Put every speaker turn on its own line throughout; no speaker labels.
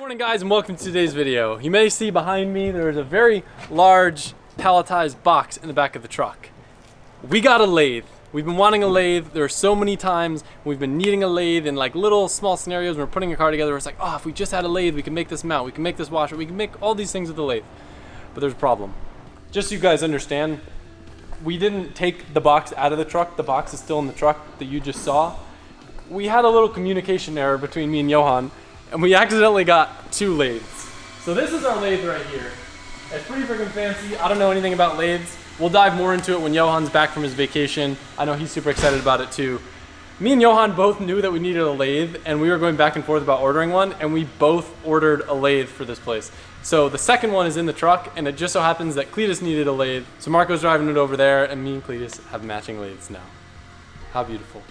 Morning guys, and welcome to today's video. You may see behind me there's a very large palletized box in the back of the truck. We got a lathe. We've been wanting a lathe. There are so many times we've been needing a lathe in like little small scenarios when we're putting a car together. It's like, oh, if we just had a lathe, we can make this mount, we can make this washer, we can make all these things with the lathe. But there's a problem. Just so you guys understand, we didn't take the box out of the truck. The box is still in the truck that you just saw. We had a little communication error between me and Johan, and we accidentally got two lathes. So this is our lathe right here. It's pretty freaking fancy. I don't know anything about lathes. We'll dive more into it when Johan's back from his vacation. I know he's super excited about it too. Me and Johan both knew that we needed a lathe, and we were going back and forth about ordering one, and we both ordered a lathe for this place. So the second one is in the truck, and it just so happens that Cletus needed a lathe. So Marco's driving it over there, and me and Cletus have matching lathes now. How beautiful.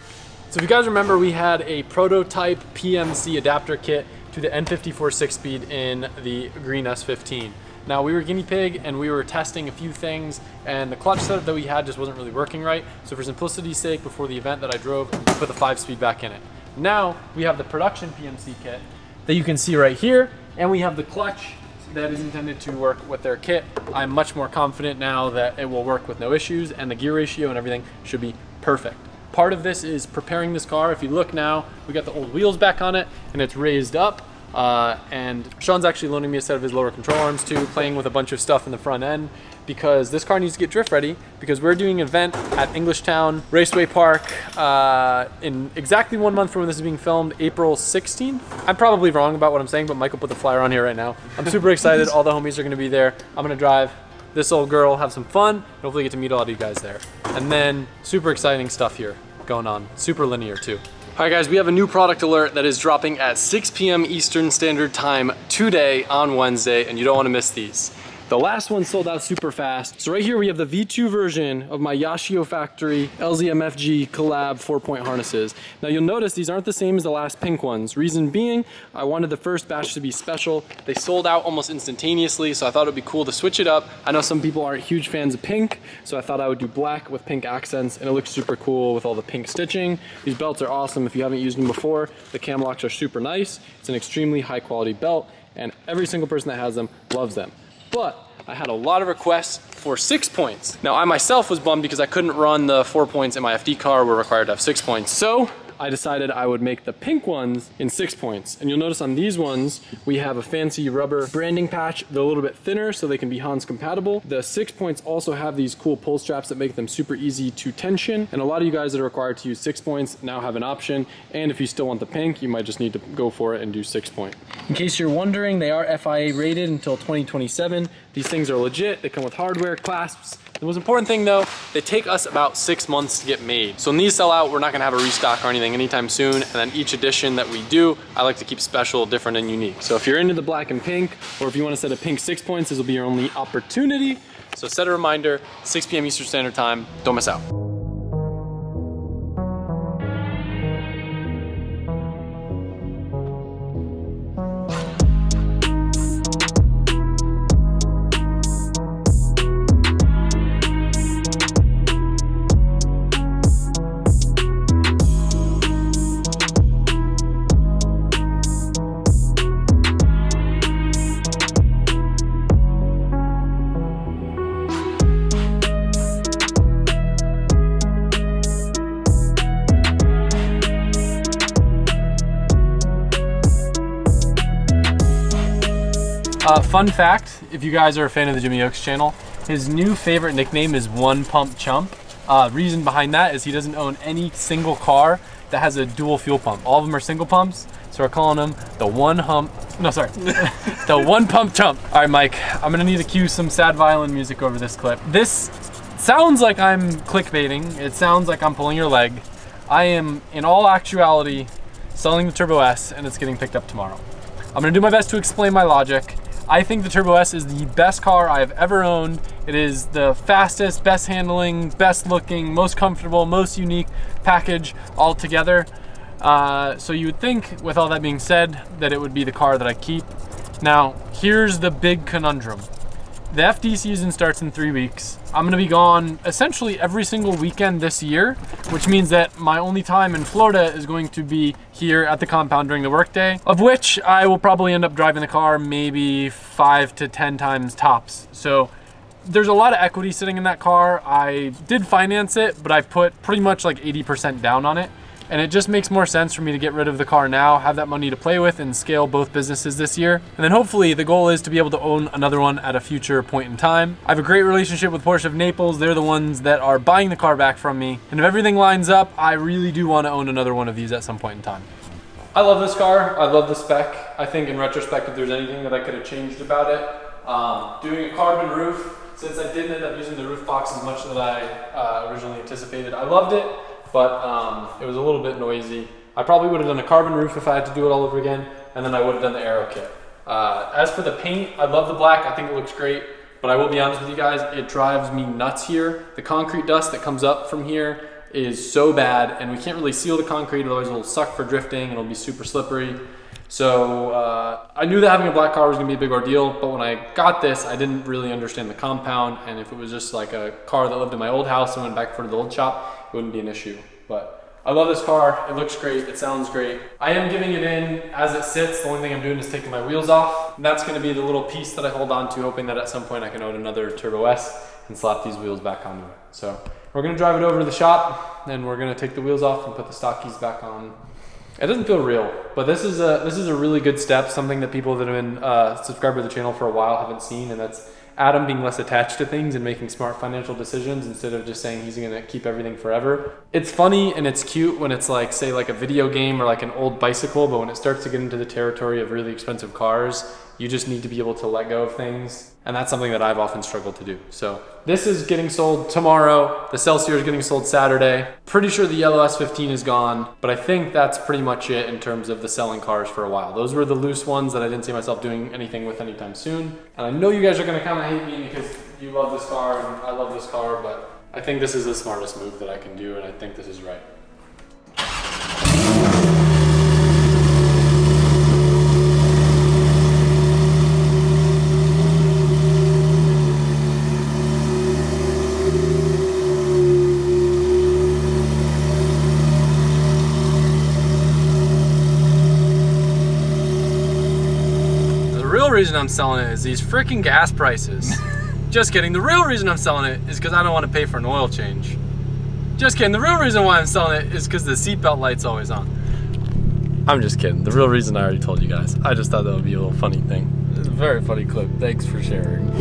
So if you guys remember, we had a prototype PMC adapter kit to the N54 6-speed in the green S15. Now we were guinea pig and we were testing a few things, and the clutch setup that we had just wasn't really working right. So for simplicity's sake, before the event that I drove, we put the 5-speed back in it. Now we have the production PMC kit that you can see right here, and we have the clutch that is intended to work with their kit. I'm much more confident now that it will work with no issues, and the gear ratio and everything should be perfect. Part of this is preparing this car. If you look now, we got the old wheels back on it and it's raised up. And Sean's actually loaning me a set of his lower control arms too, playing with a bunch of stuff in the front end, because this car needs to get drift ready, because we're doing an event at Englishtown Raceway Park in exactly 1 month from when this is being filmed, April 16th. I'm probably wrong about what I'm saying, but Michael put the flyer on here right now. I'm super excited. All the homies are gonna be there. I'm gonna drive this old girl, have some fun, and hopefully get to meet a lot of you guys there. And then super exciting stuff here going on, super linear too. All right guys, we have a new product alert that is dropping at 6 p.m. Eastern Standard Time today on Wednesday, and you don't want to miss these. The last one sold out super fast. So right here we have the V2 version of my Yashio Factory LZMFG Collab 4-point harnesses. Now you'll notice these aren't the same as the last pink ones. Reason being, I wanted the first batch to be special. They sold out almost instantaneously, so I thought it'd be cool to switch it up. I know some people aren't huge fans of pink, so I thought I would do black with pink accents, and it looks super cool with all the pink stitching. These belts are awesome if you haven't used them before. The cam locks are super nice. It's an extremely high quality belt, and every single person that has them loves them. But I had a lot of requests for 6 points. Now I myself was bummed because I couldn't run the 4 points in my FD car. We're required to have 6 points. So I decided I would make the pink ones in 6 points. And you'll notice on these ones, we have a fancy rubber branding patch. They're a little bit thinner so they can be Hans compatible. The 6 points also have these cool pull straps that make them super easy to tension. And a lot of you guys that are required to use 6 points now have an option. And if you still want the pink, you might just need to go for it and do 6 point. In case you're wondering, they are FIA rated until 2027. These things are legit. They come with hardware, clasps. The most important thing though, they take us about 6 months to get made. So when these sell out, we're not gonna have a restock or anything anytime soon. And then each edition that we do, I like to keep special, different, and unique. So if you're into the black and pink, or if you wanna set a pink 6 points, this will be your only opportunity. So set a reminder, 6 p.m. Eastern Standard Time, don't miss out. Fun fact, if you guys are a fan of the Jimmy Oaks channel, his new favorite nickname is One Pump Chump. Reason behind that is he doesn't own any single car that has a dual fuel pump. All of them are single pumps, so we're calling him the the One Pump Chump. All right, Mike, I'm gonna need to cue some sad violin music over this clip. This sounds like I'm clickbaiting. It sounds like I'm pulling your leg. I am, in all actuality, selling the Turbo S, and it's getting picked up tomorrow. I'm gonna do my best to explain my logic. I think the Turbo S is the best car I've ever owned. It is the fastest, best handling, best looking, most comfortable, most unique package altogether. So you would think, with all that being said, that it would be the car that I keep. Now, here's the big conundrum. The FD season starts in 3 weeks. I'm gonna be gone essentially every single weekend this year, which means that my only time in Florida is going to be here at the compound during the workday, of which I will probably end up driving the car maybe 5 to 10 times tops. So there's a lot of equity sitting in that car. I did finance it, but I put pretty much like 80% down on it. And it just makes more sense for me to get rid of the car now, have that money to play with, and scale both businesses this year. And then hopefully the goal is to be able to own another one at a future point in time. I have a great relationship with Porsche of Naples. They're the ones that are buying the car back from me. And if everything lines up, I really do want to own another one of these at some point in time. I love this car. I love the spec. I think in retrospect, if there's anything that I could have changed about it, doing a carbon roof, since I didn't end up using the roof box as much as I originally anticipated, I loved it. But it was a little bit noisy. I probably would have done a carbon roof if I had to do it all over again, and then I would have done the aero kit. As for the paint, I love the black. I think it looks great, but I will be honest with you guys, it drives me nuts here. The concrete dust that comes up from here is so bad, and we can't really seal the concrete, otherwise it'll suck for drifting and it'll be super slippery. So I knew that having a black car was gonna be a big ordeal, but when I got this, I didn't really understand the compound, and if it was just like a car that lived in my old house and went back for the old shop, it wouldn't be an issue. But I love this car. It looks great. It sounds great. I am giving it in as it sits. The only thing I'm doing is taking my wheels off. And that's gonna be the little piece that I hold on to, hoping that at some point I can own another Turbo S and slap these wheels back onto it. So we're gonna drive it over to the shop, and we're gonna take the wheels off and put the stock keys back on. It doesn't feel real, but this is a really good step, something that people that have been subscribed to the channel for a while haven't seen, and that's Adam being less attached to things and making smart financial decisions instead of just saying he's gonna keep everything forever. It's funny and it's cute when it's like, say like a video game or like an old bicycle, but when it starts to get into the territory of really expensive cars, you just need to be able to let go of things. And that's something that I've often struggled to do. So this is getting sold tomorrow. The Celsior is getting sold Saturday. Pretty sure the yellow S15 is gone, but I think that's pretty much it in terms of the selling cars for a while. Those were the loose ones that I didn't see myself doing anything with anytime soon. And I know you guys are gonna kind of hate me because you love this car and I love this car, but I think this is the smartest move that I can do, and I think this is right. The real reason I'm selling it is these freaking gas prices. Just kidding. The real reason I'm selling it is because I don't want to pay for an oil change. Just kidding. The real reason why I'm selling it is because the seatbelt light's always on. I'm just kidding. The real reason I already told you guys. I just thought that would be a little funny thing. It's a very funny clip. Thanks for sharing.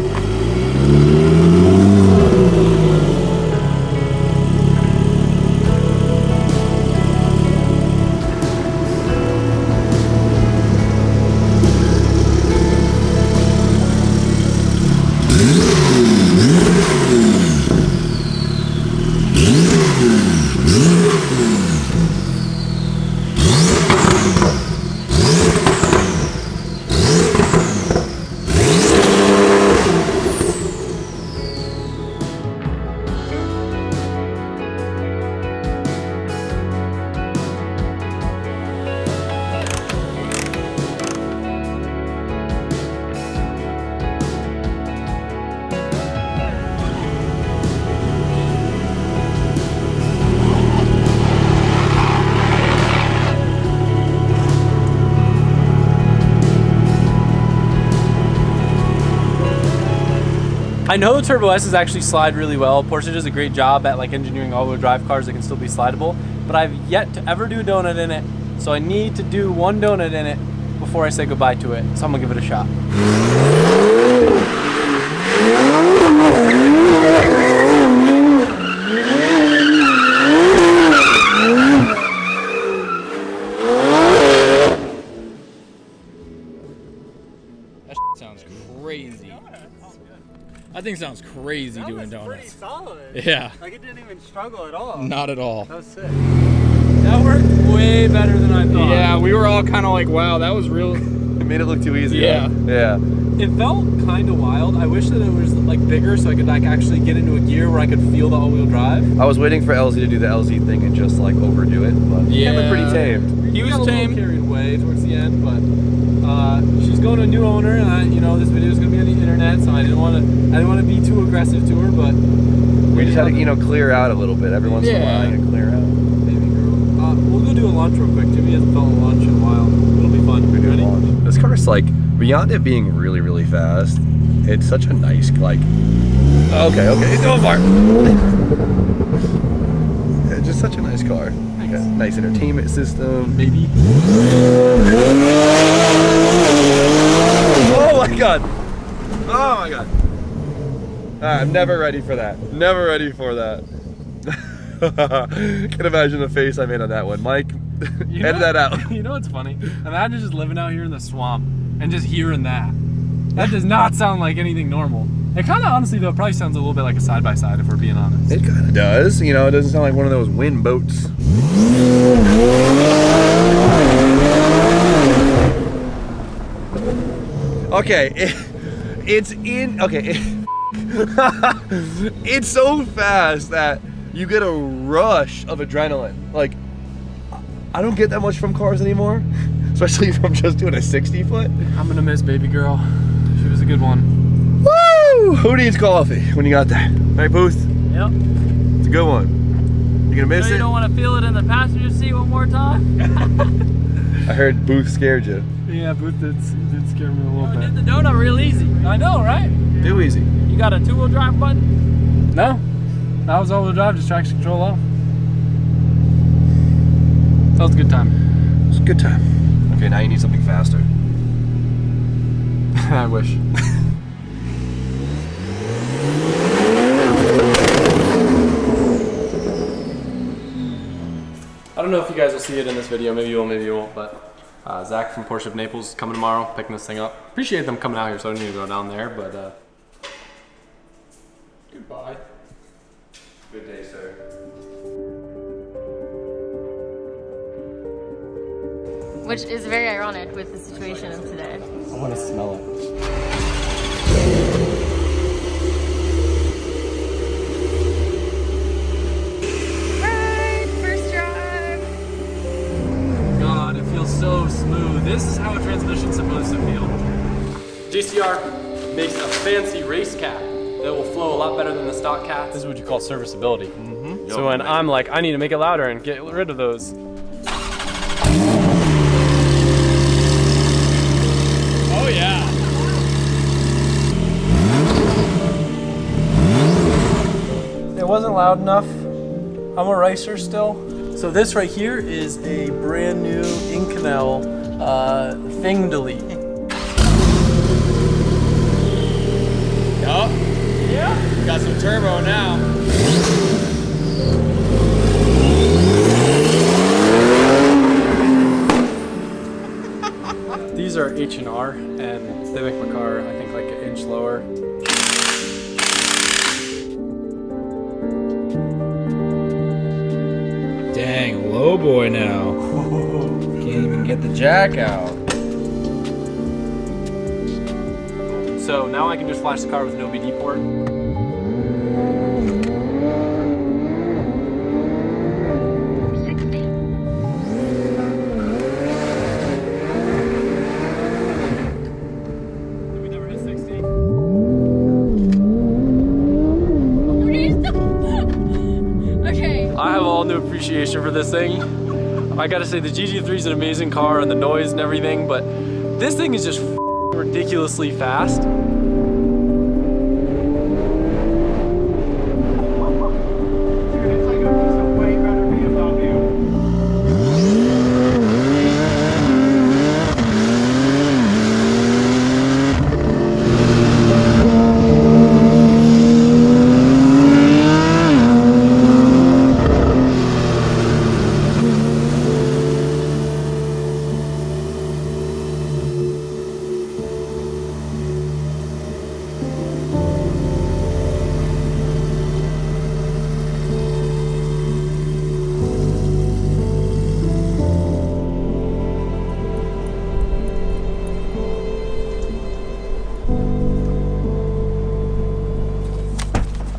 I know the Turbo S's actually slide really well. Porsche does a great job at like engineering all-wheel drive cars that can still be slidable, but I've yet to ever do a donut in it, so I need to do one donut in it before I say goodbye to it, so I'm gonna give it a shot.
That sounds crazy. That thing sounds crazy
That
doing
was
donuts.
pretty solid.
Yeah.
Like it didn't even struggle at all.
Not at all.
That was sick.
That worked way better than I thought.
Yeah, we were all kind of like, wow, that was real.
It made it look too easy.
Yeah.
Huh? Yeah.
It felt kind of wild. I wish that it was like bigger so I could like actually get into a gear where I could feel the all-wheel drive.
I was waiting for LZ to do the LZ thing and just like overdo it, but
Yeah.
it was pretty tamed.
He was
got a little
tame.
carried away towards the end, but she's going to a new owner, and you know, this video is gonna be on the internet, so I didn't want to be too aggressive to her, but
We just had to, you know, clear out a little bit every once in a while. You gotta clear out.
baby girl. We'll go do a launch real quick. Jimmy hasn't felt a launch in a while. It'll be fun.
We do
Ready?
launch. This car's like, beyond it being really, really fast, it's such a nice, like, okay, it's over. It's just such a nice car. Nice entertainment system.
Baby.
Oh my god. Oh my god. I'm never ready for that. Never ready for that. Can imagine the face I made on that one. Mike, edit that out.
You know what's funny? Imagine just living out here in the swamp and just hearing that. That does not sound like anything normal. It kind of, honestly, though, probably sounds a little bit like a side-by-side, if we're being honest.
It kind of does. You know, it doesn't sound like one of those wind boats. Okay, it's so fast that you get a rush of adrenaline. Like, I don't get that much from cars anymore, especially if I'm just doing a 60 foot.
I'm gonna miss baby girl. She was a good one.
Woo! Who needs coffee when you got that? Right, Booth?
Yep.
It's a good one. You gonna miss
So you
it?
don't want to feel it in the passenger seat one more time?
I heard Booth scared you.
Yeah, Booth did scare me a little
We did
bit.
the donut real easy.
I know, right?
Too easy.
You got a two-wheel drive button?
No. That was all-wheel drive, just traction control off. That was a good time.
It's a good time. Okay, now you need something faster.
I wish. I don't know if you guys will see it in this video, maybe you will, maybe you won't, but Zach from Porsche of Naples is coming tomorrow, picking this thing up. Appreciate them coming out here, so I don't need to go down there, but goodbye.
Good day, sir.
Which is very ironic with the situation of today.
I want to smell it.
Right, first drive.
God, it feels so smooth. This is how a transmission's supposed to feel. JCR makes a fancy race cap that will flow a lot better than the stock cats. This is what you call serviceability. So when I'm like, I need to make it louder and get rid of those.
Oh yeah.
It wasn't loud enough. I'm a racer still. So this right here is a brand new Inconel thing delete.
Yup. Yeah. Got some turbo now.
These are H&R, and they make my car, I think, like an inch lower.
Dang, low boy now. Can't even get the jack out.
So now I can just flash the car with no BD port. Did we never hit 60?
Okay.
I have all new appreciation for this thing. I gotta say, the GT3 is an amazing car and the noise and everything, but this thing is just ridiculously fast.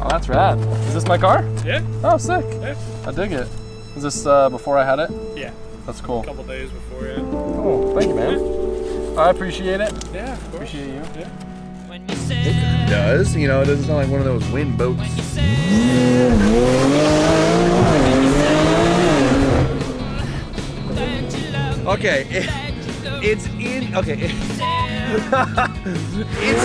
Oh, that's rad. Is this my car?
Yeah.
Oh, sick.
Yeah.
I dig it. Is this before I had it?
Yeah.
That's cool.
A couple days before it.
Oh, thank you, man. I appreciate it.
Yeah, of course.
Appreciate you.
Yeah.
It does, you know, it doesn't sound like one of those wind boats. Okay, it's in. Okay, it's